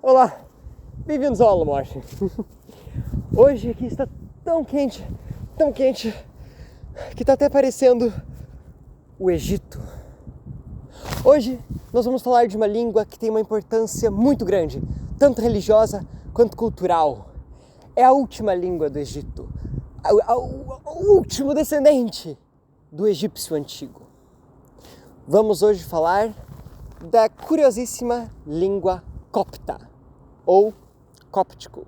Olá! Bem-vindos ao Aula Morte. Hoje aqui está tão quente, que está até parecendo o Egito. Hoje nós vamos falar de uma língua que tem uma importância muito grande, tanto religiosa quanto cultural. É a última língua do Egito, o último descendente do egípcio antigo. Vamos hoje falar da curiosíssima língua copta, ou cóptico.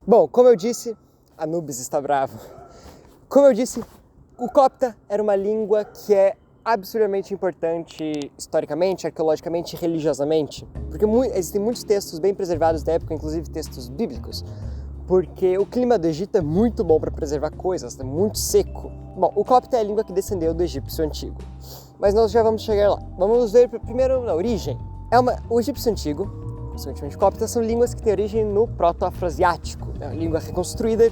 Bom, como eu disse, Anubis está bravo. Como eu disse, o copta era uma língua que é absurdamente importante historicamente, arqueologicamente e religiosamente, porque existem muitos textos bem preservados da época, inclusive textos bíblicos, porque o clima do Egito é muito bom para preservar coisas, é muito seco. Bom, o copta é a língua que descendeu do egípcio antigo, mas nós já vamos chegar lá. Vamos ver primeiro na origem. O egípcio antigo, principalmente o copta, são línguas que têm origem no proto-afroasiático, a língua reconstruída,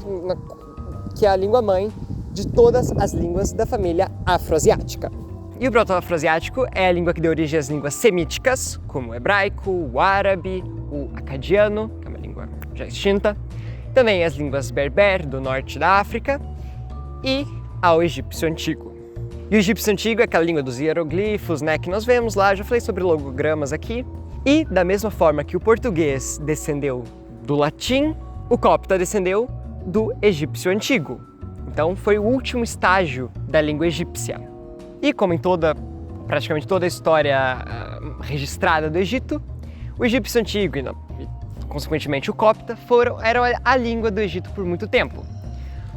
que é a língua mãe de todas as línguas da família afroasiática. E o proto-afroasiático é a língua que deu origem às línguas semíticas, como o hebraico, o árabe, o acadiano, que é uma língua já extinta, também as línguas berber do norte da África e ao egípcio antigo. E o egípcio antigo é aquela língua dos hieroglifos, que nós vemos lá, já falei sobre logogramas aqui. E da mesma forma que o português descendeu do latim, o copta descendeu do egípcio antigo. Então foi o último estágio da língua egípcia. E como em praticamente toda a história registrada do Egito, o egípcio antigo e consequentemente o copta eram a língua do Egito por muito tempo.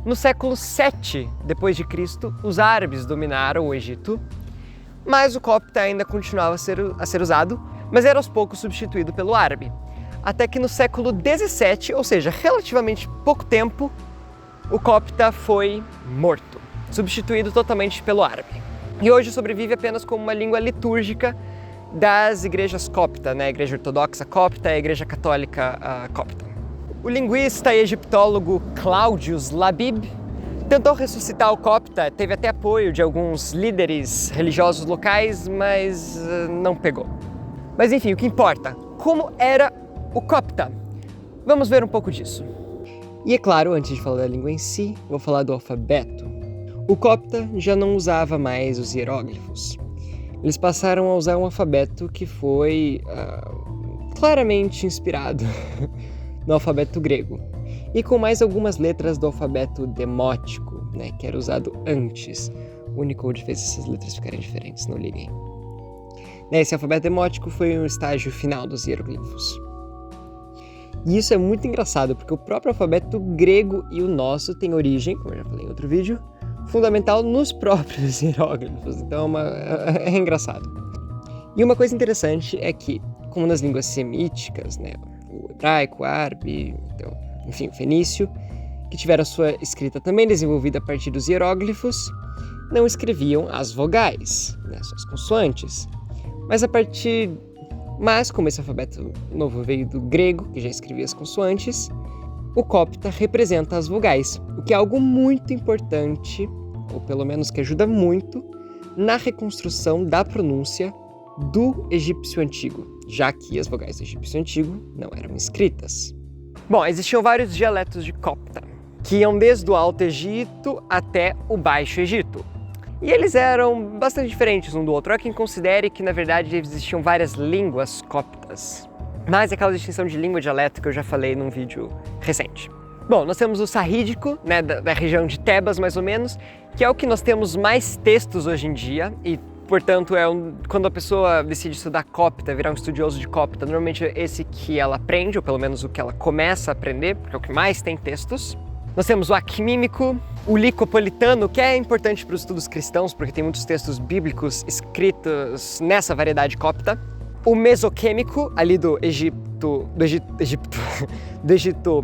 No século VII d.C., os árabes dominaram o Egito, mas o copta ainda continuava a ser usado, mas era aos poucos substituído pelo árabe. Até que no século XVII, ou seja, relativamente pouco tempo, o copta foi morto, substituído totalmente pelo árabe. E hoje sobrevive apenas como uma língua litúrgica das igrejas copta, a Igreja Ortodoxa copta e a Igreja Católica copta. O linguista e egiptólogo Claudius Labib tentou ressuscitar o copta, teve até apoio de alguns líderes religiosos locais, mas não pegou. Mas enfim, o que importa, como era o copta? Vamos ver um pouco disso. E é claro, antes de falar da língua em si, vou falar do alfabeto. O copta já não usava mais os hieróglifos. Eles passaram a usar um alfabeto que foi claramente inspirado no alfabeto grego, e com mais algumas letras do alfabeto demótico, que era usado antes. O Unicode fez essas letras ficarem diferentes, não liguem. Esse alfabeto demótico foi um estágio final dos hieroglifos. E isso é muito engraçado, porque o próprio alfabeto grego e o nosso têm origem, como eu já falei em outro vídeo, fundamental nos próprios hieróglifos, então é engraçado. E uma coisa interessante é que, como nas línguas semíticas, o hebraico, o árabe, enfim, o fenício, que tiveram sua escrita também desenvolvida a partir dos hieróglifos, não escreviam as vogais, suas consoantes, mas como esse alfabeto novo veio do grego, que já escrevia as consoantes, o copta representa as vogais, o que é algo muito importante, ou pelo menos que ajuda muito, na reconstrução da pronúncia do egípcio antigo, já que as vogais do egípcio antigo não eram escritas. Bom, existiam vários dialetos de copta, que iam desde o Alto Egito até o Baixo Egito. E eles eram bastante diferentes um do outro. Há quem considere que, na verdade, existiam várias línguas coptas. Mas é aquela distinção de língua e dialeto que eu já falei num vídeo recente. Bom, nós temos o sarrídico, da região de Tebas, mais ou menos, que é o que nós temos mais textos hoje em dia, e, portanto, quando a pessoa decide estudar copta, virar um estudioso de copta, normalmente é esse que ela aprende, ou pelo menos o que ela começa a aprender, porque é o que mais tem textos. Nós temos o acmímico, o licopolitano, que é importante para os estudos cristãos, porque tem muitos textos bíblicos escritos nessa variedade copta. O mesoquêmico, ali do Egito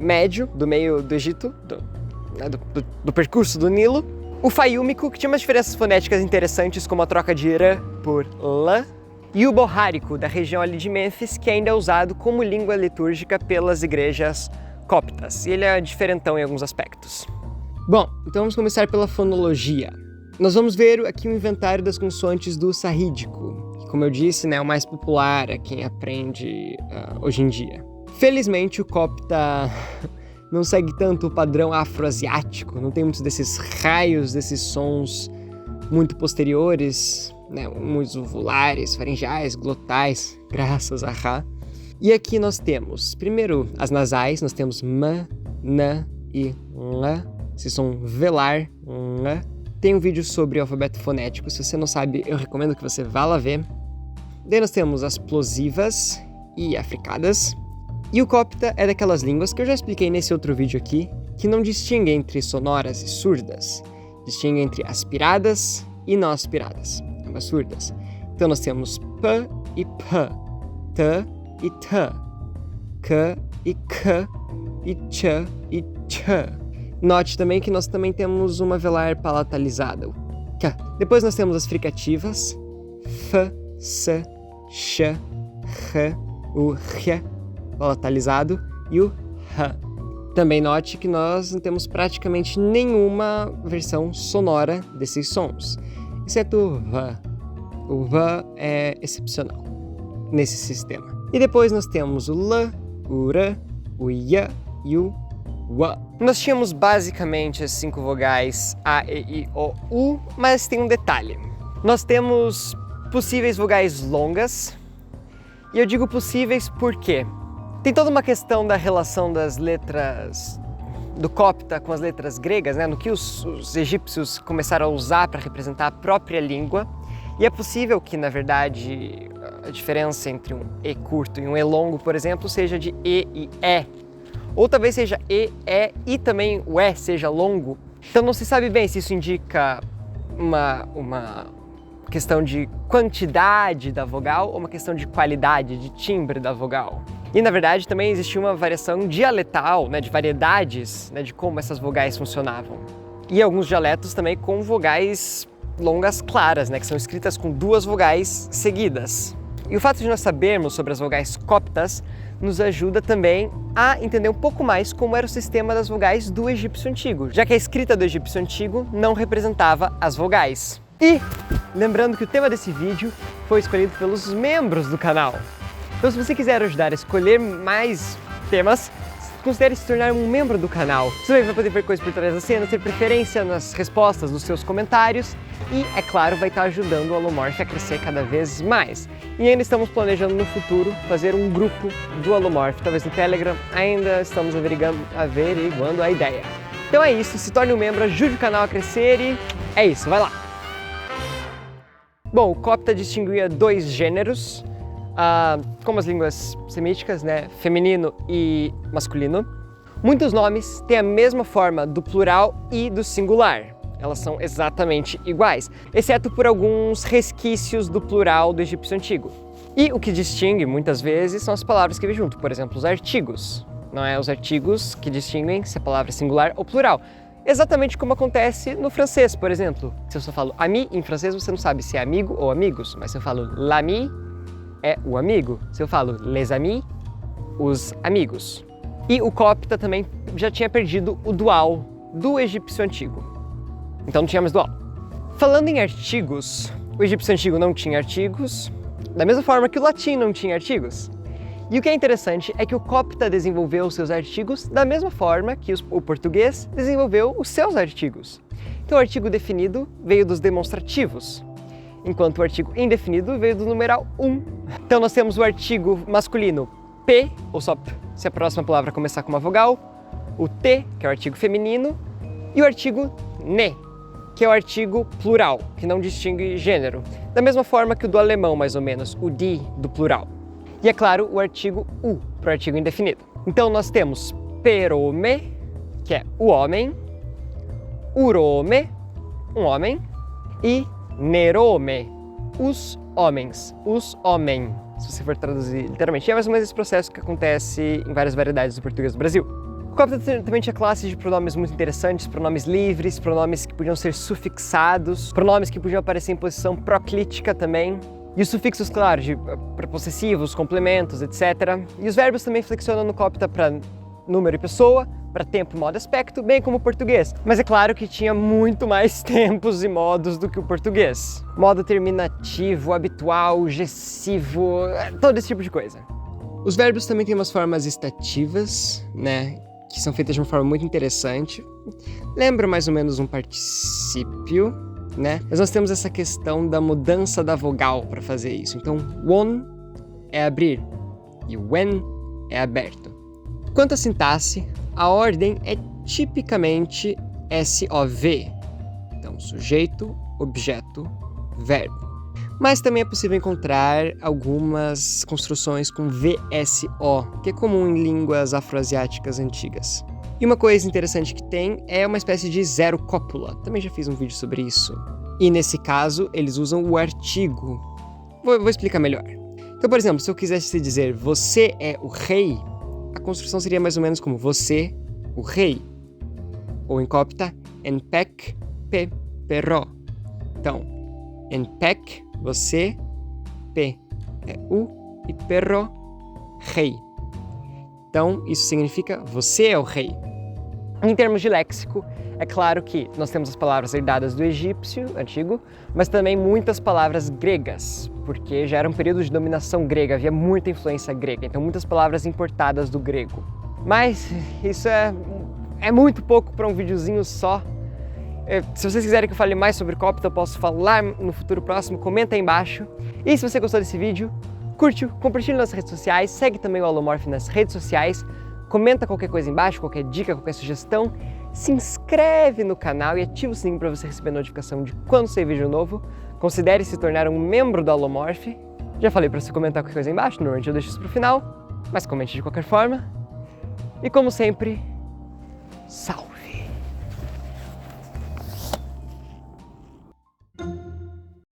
Médio, do meio do Egito, do percurso do Nilo. O faiúmico, que tinha umas diferenças fonéticas interessantes, como a troca de rã por lã. E o borrárico, da região ali de Mênfis, que ainda é usado como língua litúrgica pelas igrejas cóptas, e ele é diferentão em alguns aspectos. Bom, então vamos começar pela fonologia. Nós vamos ver aqui um inventário das consoantes do sarrídico, que, como eu disse, né, é o mais popular, é quem aprende hoje em dia. Felizmente, o cópta não segue tanto o padrão afroasiático, não tem muitos desses raios, desses sons muito posteriores, né, muitos uvulares, faringeais, glotais, graças a Ra. E aqui nós temos, primeiro, as nasais, nós temos M, N e L, esse som velar, L. Tem um vídeo sobre o alfabeto fonético, se você não sabe, eu recomendo que você vá lá ver. Daí nós temos as plosivas e africadas. E o cópta é daquelas línguas que eu já expliquei nesse outro vídeo aqui, que não distingue entre sonoras e surdas, distingue entre aspiradas e não aspiradas, ambas surdas. Então nós temos P e P, T e T, K e K, e Ch e Ch. Note também que nós também temos uma velar palatalizada, o K. Depois nós temos as fricativas, F, S, Sh, R, o R, palatalizado, e o H. Também note que nós não temos praticamente nenhuma versão sonora desses sons, exceto o V. O V é excepcional nesse sistema. E depois nós temos o L, o R, o I e o W. Nós tínhamos basicamente as 5 vogais A, E, I, O, U, mas tem um detalhe. Nós temos possíveis vogais longas, e eu digo possíveis porque tem toda uma questão da relação das letras do cópta com as letras gregas, né, no que os egípcios começaram a usar para representar a própria língua. E é possível que, na verdade, a diferença entre um E curto e um E longo, por exemplo, seja de E e E. Ou talvez seja E, E e também o E seja longo. Então não se sabe bem se isso indica uma questão de quantidade da vogal ou uma questão de qualidade, de timbre da vogal. E na verdade também existia uma variação dialetal, né, de variedades, né, de como essas vogais funcionavam. E alguns dialetos também com vogais longas claras, né, que são escritas com 2 vogais seguidas. E o fato de nós sabermos sobre as vogais cóptas nos ajuda também a entender um pouco mais como era o sistema das vogais do egípcio antigo, já que a escrita do egípcio antigo não representava as vogais. E lembrando que o tema desse vídeo foi escolhido pelos membros do canal. Então, se você quiser ajudar a escolher mais temas, considere se tornar um membro do canal. Você também vai poder ver coisas por trás da cena, ter preferência nas respostas dos seus comentários e, é claro, vai estar ajudando o Alomorph a crescer cada vez mais. E ainda estamos planejando no futuro fazer um grupo do Alomorph, talvez no Telegram, ainda estamos averiguando a ideia. Então é isso, se torne um membro, ajude o canal a crescer e é isso, vai lá! Bom, o cópta distinguia 2 gêneros, como as línguas semíticas, né, feminino e masculino. Muitos nomes têm a mesma forma do plural e do singular. Elas são exatamente iguais, exceto por alguns resquícios do plural do egípcio antigo. E o que distingue, muitas vezes, são as palavras que vêm junto, por exemplo, os artigos. Não é os artigos que distinguem se a palavra é singular ou plural. Exatamente como acontece no francês, por exemplo. Se eu só falo ami em francês, você não sabe se é amigo ou amigos, mas se eu falo l'ami, é o amigo. Se eu falo les amis, os amigos. E o cópta também já tinha perdido o dual do egípcio antigo. Então não tinha mais dual. Falando em artigos, o egípcio antigo não tinha artigos, da mesma forma que o latim não tinha artigos. E o que é interessante é que o cópta desenvolveu os seus artigos da mesma forma que o português desenvolveu os seus artigos. Então o artigo definido veio dos demonstrativos, enquanto o artigo indefinido veio do numeral 1. Então nós temos o artigo masculino P, ou só P, se a próxima palavra começar com uma vogal, o T, que é o artigo feminino, e o artigo NE, que é o artigo plural, que não distingue gênero, da mesma forma que o do alemão, mais ou menos, o die do plural. E é claro, o artigo U, para o artigo indefinido. Então nós temos perome, que é o homem, urome, um homem, e nerome, os homens, os homem. Se você for traduzir literalmente, é mais ou menos esse processo que acontece em várias variedades do português do Brasil. O cópta também tinha classes de pronomes muito interessantes, pronomes livres, pronomes que podiam ser sufixados, pronomes que podiam aparecer em posição proclítica também. E os sufixos, claro, de prepossessivos, complementos, etc. E os verbos também flexionam no cópta para número e pessoa, para tempo, modo e aspecto, bem como o português. Mas é claro que tinha muito mais tempos e modos do que o português. Modo terminativo, habitual, gessivo, todo esse tipo de coisa. Os verbos também têm umas formas estativas, né, que são feitas de uma forma muito interessante. Lembra mais ou menos um particípio, né? Mas nós temos essa questão da mudança da vogal para fazer isso. Então, won é abrir e when é aberto. Quanto à sintaxe, a ordem é tipicamente SOV. Então, sujeito, objeto, verbo. Mas também é possível encontrar algumas construções com VSO, que é comum em línguas afroasiáticas antigas. E uma coisa interessante que tem é uma espécie de zero cópula. Também já fiz um vídeo sobre isso. E nesse caso, eles usam o artigo. Vou explicar melhor. Então, por exemplo, se eu quisesse dizer você é o rei, a construção seria mais ou menos como você, o rei. Ou em cópita, enpek pe perro. Então, enpek, você, pe é o e perro, rei. Então, isso significa você é o rei. Em termos de léxico, é claro que nós temos as palavras herdadas do egípcio antigo, mas também muitas palavras gregas, porque já era um período de dominação grega, havia muita influência grega, então muitas palavras importadas do grego. Mas isso é muito pouco para um videozinho só. Se vocês quiserem que eu fale mais sobre cópita, eu posso falar no futuro próximo, comenta aí embaixo. E se você gostou desse vídeo, curte-o, compartilhe nas redes sociais, segue também o Alomorph nas redes sociais, comenta qualquer coisa embaixo, qualquer dica, qualquer sugestão, se inscreve no canal e ativa o sininho para você receber notificação de quando sair vídeo novo. Considere se tornar um membro do Alomorph. Já falei para você comentar qualquer coisa embaixo, normalmente eu deixo isso pro final, mas comente de qualquer forma. E como sempre, salve!